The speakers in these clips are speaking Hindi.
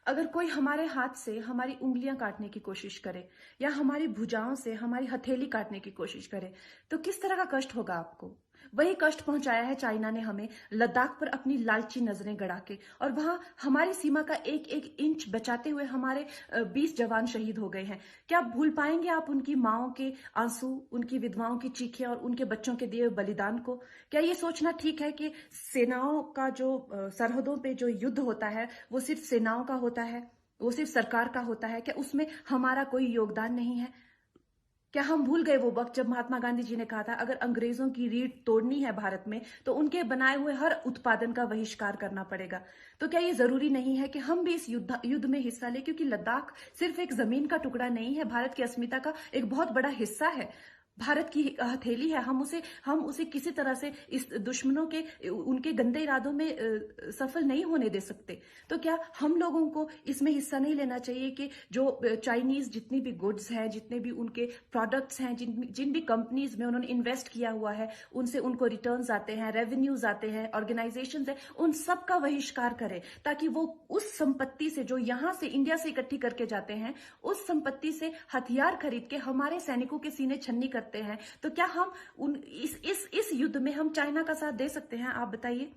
अगर कोई हमारे हाथ से हमारी उंगलियां काटने की कोशिश करे या हमारी भुजाओं से हमारी हथेली काटने की कोशिश करे तो किस तरह का कष्ट होगा आपको। वही कष्ट पहुंचाया है चाइना ने हमें लद्दाख पर अपनी लालची नजरें गड़ा के, और वहां हमारी सीमा का एक एक इंच बचाते हुए हमारे 20 जवान शहीद हो गए हैं। क्या भूल पाएंगे आप उनकी माओं के आंसू, उनकी विधवाओं की चीखें और उनके बच्चों के दिए हुए बलिदान को? क्या ये सोचना ठीक है कि सेनाओं का जो सरहदों पे जो युद्ध होता है वो सिर्फ सेनाओं का होता है, वो सिर्फ सरकार का होता है? क्या उसमें हमारा कोई योगदान नहीं है? क्या हम भूल गए वो वक्त जब महात्मा गांधी जी ने कहा था अगर अंग्रेजों की रीढ़ तोड़नी है भारत में तो उनके बनाए हुए हर उत्पादन का बहिष्कार करना पड़ेगा? तो क्या ये जरूरी नहीं है कि हम भी इस युद्ध में हिस्सा लें, क्योंकि लद्दाख सिर्फ एक जमीन का टुकड़ा नहीं है, भारत की अस्मिता का एक बहुत बड़ा हिस्सा है, भारत की हथेली है। हम उसे किसी तरह से इस दुश्मनों के उनके गंदे इरादों में सफल नहीं होने दे सकते। तो क्या हम लोगों को इसमें हिस्सा नहीं लेना चाहिए कि जो चाइनीज जितनी भी गुड्स हैं, जितने भी उनके प्रोडक्ट्स हैं, जिन भी कंपनीज में उन्होंने इन्वेस्ट किया हुआ है, उनसे उनको रिटर्न्स आते हैं, रेवेन्यूज आते हैं, ऑर्गेनाइजेशंस है, उन सब का बहिष्कार करें, ताकि वो उस संपत्ति से जो यहां से इंडिया से इकट्ठी करके जाते हैं, उस संपत्ति से हथियार खरीद के हमारे सैनिकों के सीने छन्नी करते हैं। तो क्या हम इस युद्ध में हम चाइना का साथ दे सकते हैं? आप बताइए।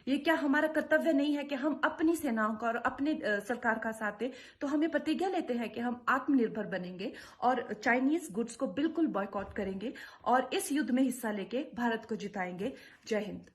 ये क्या हमारा कर्तव्य नहीं है कि हम अपनी सेनाओं का और अपने सरकार का साथ दें? तो हमें प्रतिज्ञा लेते हैं कि हम आत्मनिर्भर बनेंगे और चाइनीज गुड्स को बिल्कुल बॉयकॉट करेंगे और इस युद्ध में हिस्सा लेके भारत को जिताएंगे। जय हिंद।